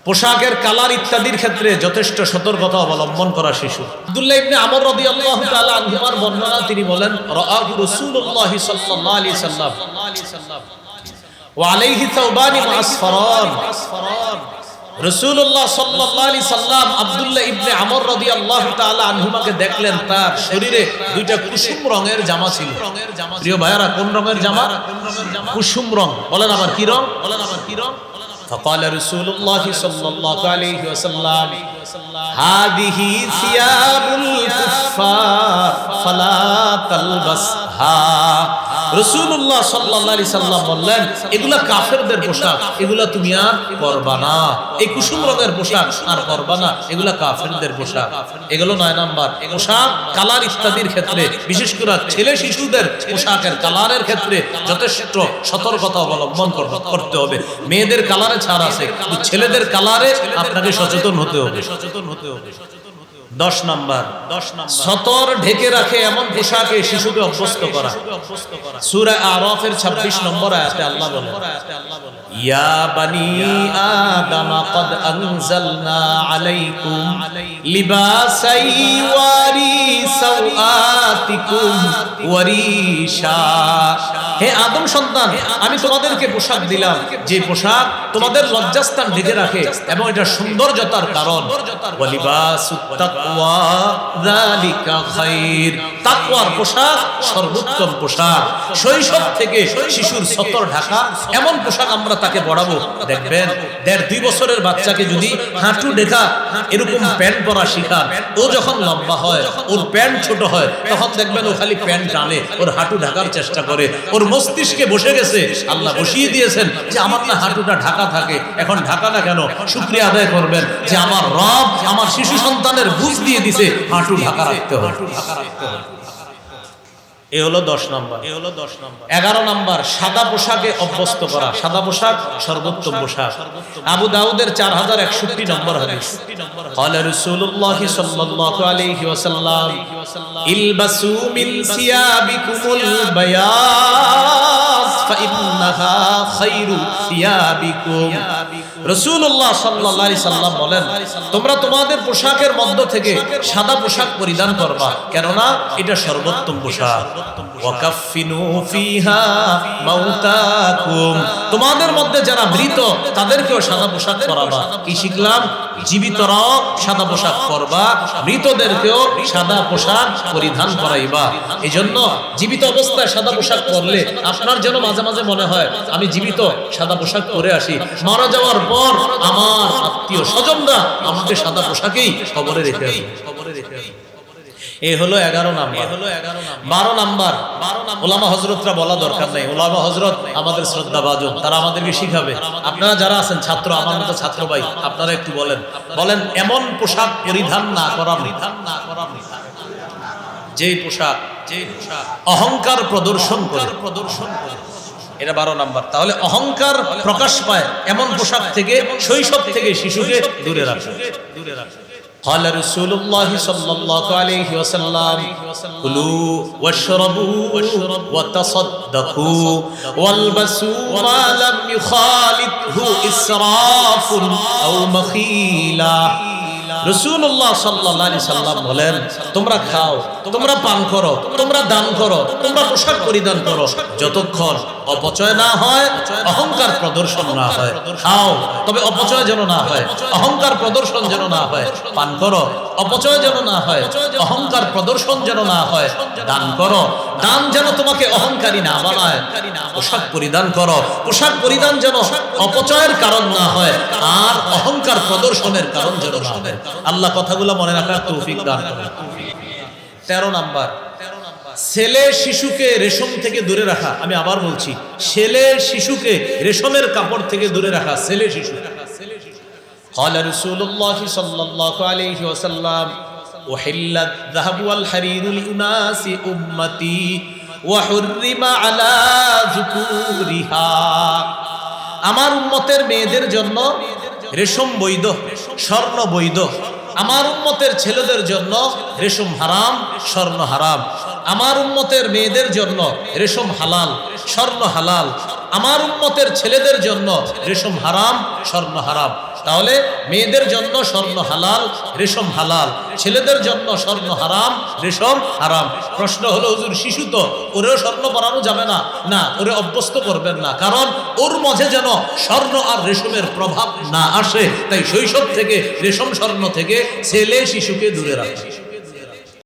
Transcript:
পোশাকের কালার ইত্যাদির ক্ষেত্রে যথেষ্ট সতর্কতা অবলম্বন করা শিশু। আব্দুল্লাহ ইবনে আমর রাদিয়াল্লাহু তাআলা আনহুমার বর্ণনা, তিনি বলেন রাআহু রাসূলুল্লাহ সাল্লাল্লাহু আলাইহি সাল্লাম ওয়া আলাইহি সাওবানি মুআসফারান। রাসূলুল্লাহ সাল্লাল্লাহু আলাইহি সাল্লাম আব্দুল্লাহ ইবনে আমর রাদিয়াল্লাহু তাআলা আনহুমাকে দেখলেন, তার শরীরে দুইটা কুসুম রঙের জামা ছিল। প্রিয় ভাইয়ারা, কোন রঙের জামা? কুসুম রং। বলেন আবার কি রং? فقال رسول الله صلى الله عليه وسلم هذه ثياب الكفار فلا تلبسها। রাসূলুল্লাহ সাল্লাল্লাহু আলাইহি সাল্লাম বললেন, এগুলা কাফেরদের পোশাক, এগুলা তুমি আর পরবা না। এই কুসুম রঙের পোশাক আর পরবা না, এগুলা কাফেরদের পোশাক। এগুলো 9 নাম্বার। পোশাক কালার ইত্যাদির ক্ষেত্রে, বিশেষ করে ছেলে শিশুদের পোশাকের কালারের ক্ষেত্রে যথেষ্ট সতর্কতা অবলম্বন করতে হবে। মেয়েদের কালারে ছাড় আছে, ছেলেদের কালারে আপনাকে সচেতন হতে হবে। 10 নাম্বার, সতর ঢেকে রাখে এমন পোশাকে শিশুকে অভ্যস্ত করা। সূরা আরাফের 26 নম্বর আয়াতে আল্লাহ বলেন, ইয়া বানি আদম ক্বাদ আনজালনা আলাইকুম লিবাসাই ওয়ারি সাওআতিকুম ওয়ারিশা। হে আদম সন্তান, আমি তোমাদেরকে পোশাক দিলাম, যে পোশাক তোমাদের লজ্জাস্থান ঢেকে রাখে এবং এটা সৌন্দর্যতার কারণ। ওয়ালিবাসুত তাকওয়া যালিকা খায়র। তাকওয়ার পোশাক সর্বোত্তম পোশাক। শৈশব থেকে শিশুর সতর ঢাকা এমন পোশাক আমরা তাকে পরাবো। দেখবেন 1.5-2 বছরের বাচ্চাকে যদি হাঁটু ঢাকা এরকম প্যান্ট পরা শিখান, ও যখন লম্বা হয়, ওর প্যান্ট ছোট হয়, তখন দেখবেন ও খালি প্যান্ট টানে, ওর হাঁটু ঢাকার চেষ্টা করে। ওর মস্তিষ্কে বসে গেছে, আল্লাহ বসিয়ে দিয়েছেন যে আমার না হাঁটুটা ঢাকা থাকে, এখন ঢাকা না কেন? শুকরিয়া আদায় করবেন যে আমার রব আমার শিশু সন্তানের বুঝ দিয়ে দিছে হাঁটু ঢাকা রাখতে হবে। এ হলো 10 নম্বর। 11 নম্বর, সাদা পোশাকে অভ্যস্ত করা। সাদা পোশাক সর্বোত্তম পোশাক। আবু দাউদের 4061 নম্বর হাদিস, قال رسول الله صلى الله عليه وسلم البسوا من ثيابكم البياض فإنها خير ثيابكم। রাসূলুল্লাহ সাল্লাল্লাহু আলাইহি সাল্লাম বলেন, তোমরা তোমাদের পোশাকের মধ্য থেকে সাদা পোশাক পরিধান করবা, কেননা এটা সর্বোত্তম পোশাক। ওয়াকাফিনু ফিহা মাউতাকুম। তোমাদের মধ্যে যারা মৃত তাদেরকেও সাদা পোশাক পরাবা। কি শিখলাম? জীবিতরাও সাদা পোশাক পরবা, মৃতদেরকেও সাদা পোশাক পরিধান করাইবা। এজন্য জীবিত অবস্থায় সাদা পোশাক পরলে আপনার যেন মাঝে মাঝে মনে হয় আমি জীবিত সাদা পোশাক পরে আসি, মারা যাওয়ার পর আমার আত্মীয় স্বজনরা আমাকে সাদা পোশাকেই কবরে রেখে আসে। এ হলো 11 নাম্বার। 12 নাম্বার, ওলামা হযরতরা বলা দরকার নাই। ওলামা হযরত আমাদের শ্রদ্ধাভাজন, তারা আমাদেরকে শিখাবে। আপনারা যারা আছেন ছাত্র, আমার মতো ছাত্র ভাই, আপনারা একটু বলেন এমন পোশাক পরিধান না করা, যেই পোশাক অহংকার প্রদর্শন করে। এটা 12 নাম্বার। তাহলে অহংকার প্রকাশ পায় এমন পোশাক থেকে শৈশব থেকে শিশুকে দূরে রাখা। قال رسول الله صلى الله عليه وسلم كلوا واشربوا وتصدقوا والبسوا ما لم يخالطه إسراف أو مخيلة। রাসূলুল্লাহ সাল্লাল্লাহু আলাইহি সাল্লাম বলেন, তোমরা খাও, তোমরা পান করো, তোমরা দান করো, তোমরা পোশাক পরিধান করো, যতক্ষণ অপচয় না হয়, অহংকার প্রদর্শন না হয়। খাও তবে অপচয় যেন না হয়, অহংকার প্রদর্শন যেন না হয়। পান করো, অপচয় যেন না হয়, অহংকার প্রদর্শন যেন না হয়। দান করো, দান যেন তোমাকে অহংকারী না বানায়। পোশাক পরিধান করো, পোশাক পরিধান যেন অপচয়ের কারণ না হয় আর অহংকার প্রদর্শনের কারণ যেন না হয়। আল্লাহ কথাগুলো মনে রাখার তৌফিক দান করেন। 13 নাম্বার, ছেলে শিশুকে রেশম থেকে দূরে রাখা। আমি আবার বলছি, ছেলে শিশুকে রেশমের কাপড় থেকে দূরে রাখা। ছেলে শিশু, قال رسول الله صلى الله عليه وسلم أحل الذهب والحرير لأناس أمتي وحرم على ذكورها। আমার উম্মতের মেয়েদের জন্য রেশম বৈধ, স্বর্ণ বৈধ। আমার উম্মতের ছেলেদের জন্য রেশম হারাম, স্বর্ণ হারাম। আমার উম্মতের মেয়েদের জন্য রেশম হালাল, স্বর্ণ হালাল। আমার উম্মতের ছেলেদের জন্য রেশম হারাম, স্বর্ণ হারাম। তাহলে মেয়েদের জন্য স্বর্ণ হালাল, রেশম হালাল, ছেলেদের জন্য স্বর্ণ হারাম, রেশম হারাম। প্রশ্ন হলো হুজুর শিশু তো, ওরেও স্বর্ণ পরানো যাবে না? না, ওরে অভ্যস্ত করবেন না, কারণ ওর মাঝে যেন স্বর্ণ আর রেশমের প্রভাব না আসে, তাই শৈশব থেকে রেশম স্বর্ণ থেকে ছেলে শিশুকে দূরে রাখে।